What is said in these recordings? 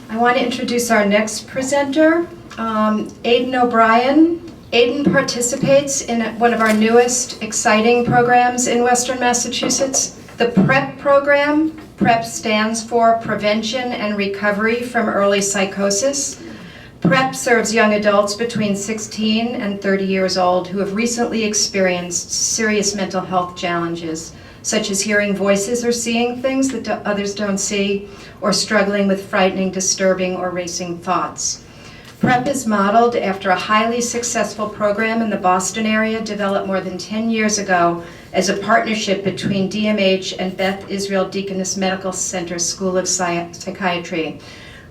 I want to introduce our next presenter, Aidan O'Brien. Aidan participates in one of our newest exciting programs in Western Massachusetts, the PrEP program. PrEP stands for Prevention and Recovery from Early Psychosis. PrEP serves young adults between 16 and 30 years old who have recently experienced serious mental health challenges, such as hearing voices or seeing things that others don't see, or struggling with frightening, disturbing, or racing thoughts. PrEP is modeled after a highly successful program in the Boston area developed more than 10 years ago as a partnership between DMH and Beth Israel Deaconess Medical Center School of Psychiatry.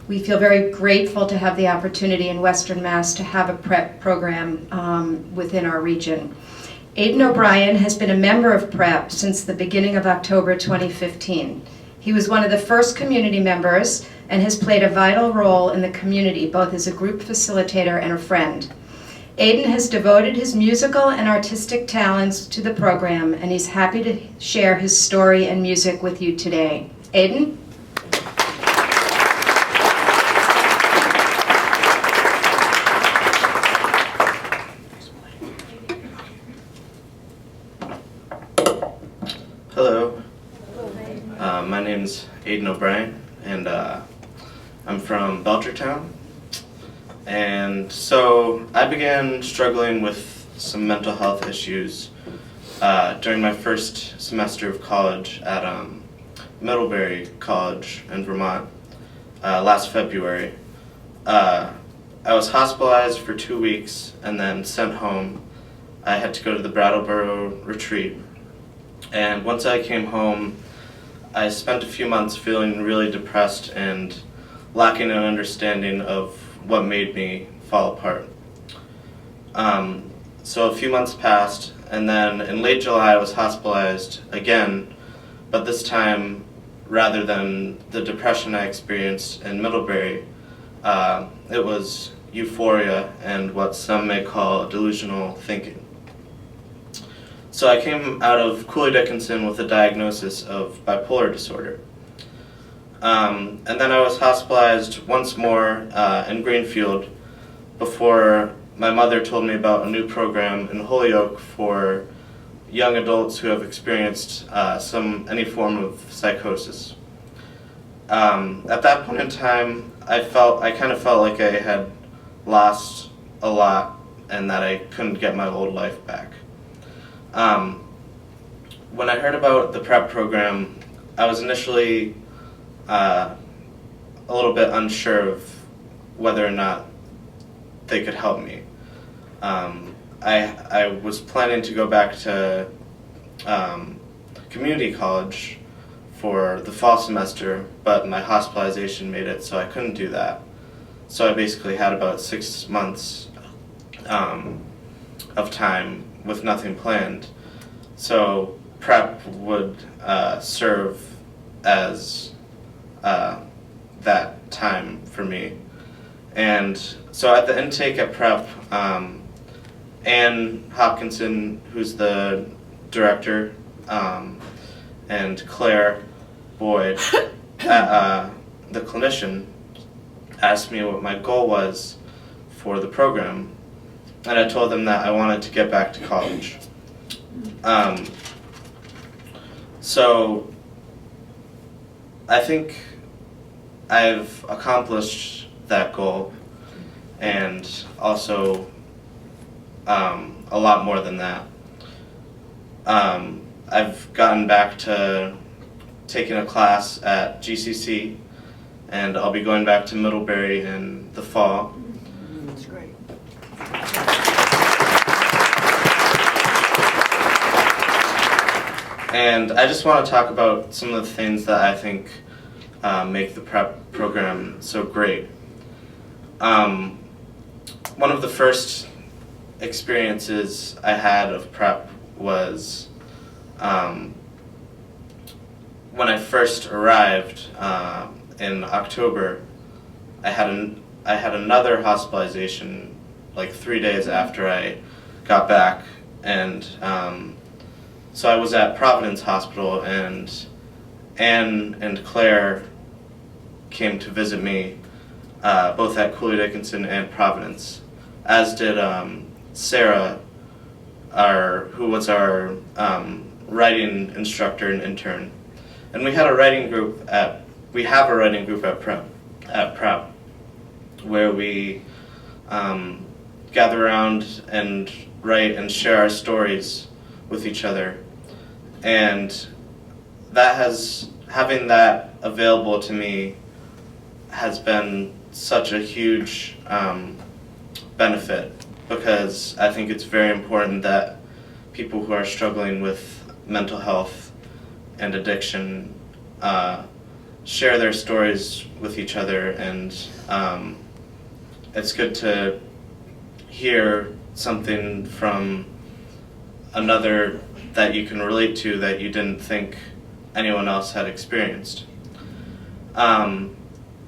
We feel very grateful to have the opportunity in Western Mass to have a PrEP program within our region. Aidan O'Brien has been a member of PrEP since the beginning of October 2015. He was one of the first community members and has played a vital role in the community, both as a group facilitator and a friend. Aidan has devoted his musical and artistic talents to the program, and he's happy to share his story and music with you today. Aidan? Hello, my name's Aidan O'Brien, and I'm from Belchertown. And so I began struggling with some mental health issues during my first semester of college at Middlebury College in Vermont last February. I was hospitalized for 2 weeks and then sent home. I had to go to the Brattleboro retreat. And once I came home, I spent a few months feeling really depressed and lacking an understanding of what made me fall apart. So a few months passed, and then in late July I was hospitalized again, but this time, rather than the depression I experienced in Middlebury, it was euphoria and what some may call delusional thinking. So I came out of Cooley Dickinson with a diagnosis of bipolar disorder. And then I was hospitalized once more in Greenfield before my mother told me about a new program in Holyoke for young adults who have experienced any form of psychosis. At that point in time, I kind of felt like I had lost a lot and that I couldn't get my old life back. When I heard about the PrEP program, I was initially a little bit unsure of whether or not they could help me. I was planning to go back to community college for the fall semester, but my hospitalization made it so I couldn't do that. So I basically had about 6 months of time with nothing planned. So PrEP would serve as that time for me. And so at the intake at PrEP, Ann Hopkinson, who's the director, and Claire Boyd, the clinician, asked me what my goal was for the program. And I told them that I wanted to get back to college. So I think I've accomplished that goal, and also a lot more than that. I've gotten back to taking a class at GCC, and I'll be going back to Middlebury in the fall. That's great. And I just want to talk about some of the things that I think make the PrEP program so great. One of the first experiences I had of PrEP was when I first arrived in October. I had another hospitalization like 3 days after I got back, and so I was at Providence Hospital, and Anne and Claire came to visit me, both at Cooley Dickinson and Providence, as did Sarah, who was our writing instructor and intern. And we have a writing group at Prep, where we gather around and write and share our stories with each other. And having that available to me has been such a huge benefit, because I think it's very important that people who are struggling with mental health and addiction share their stories with each other, and it's good to hear something from another that you can relate to that you didn't think anyone else had experienced.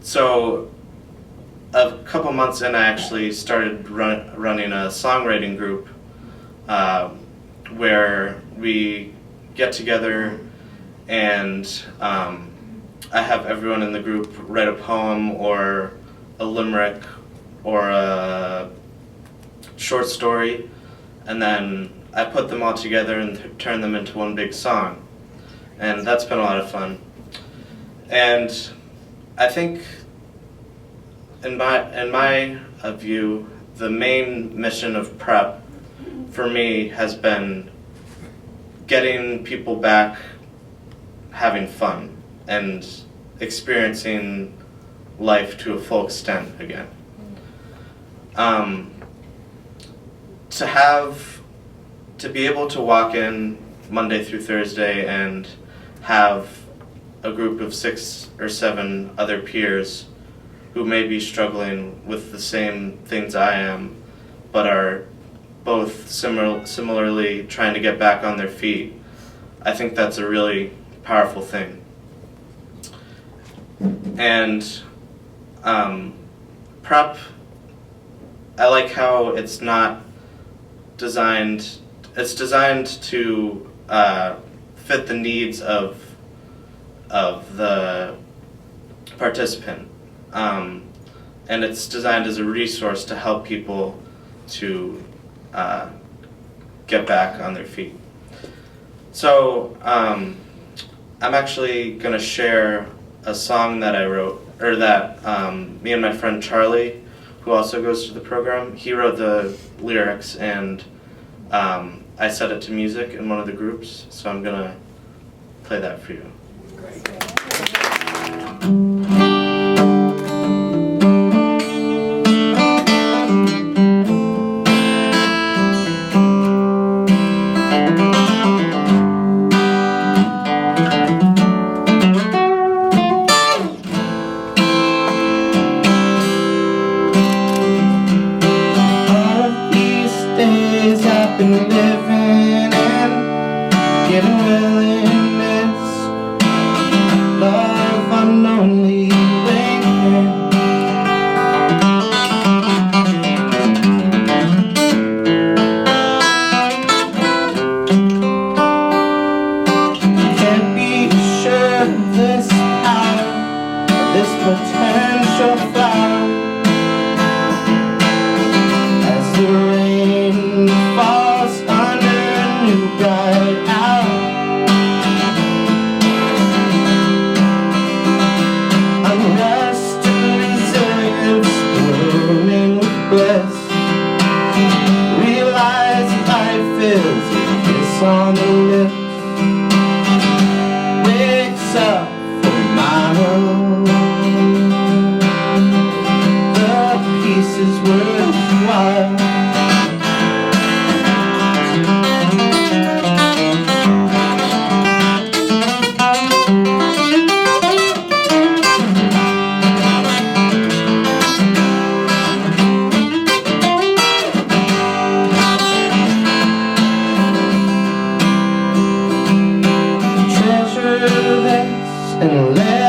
So a couple months in, I actually started running a songwriting group where we get together and I have everyone in the group write a poem or a limerick or a short story, and then I put them all together and turn them into one big song. And that's been a lot of fun. And I think in my view, the main mission of Prep for me has been getting people back having fun and experiencing life to a full extent again. To be able to walk in Monday through Thursday and have a group of 6 or 7 other peers who may be struggling with the same things I am, but are both similarly trying to get back on their feet, I think that's a really powerful thing. And Prep, I like how it's designed to fit the needs of the participant, and it's designed as a resource to help people to get back on their feet. So I'm actually going to share a song that I wrote, or that me and my friend Charlie, who also goes to the program, he wrote the lyrics, and I set it to music in one of the groups, so I'm going to play that for you. Been living and getting well in this love unknownly waiting. Can't be sure of this power, this potential flower, as the rain falls new bright hour. Unrest and resilience blooming with bliss. Realize life is a kiss on the lips. Wakes up from my own. The peace is worthwhile. And let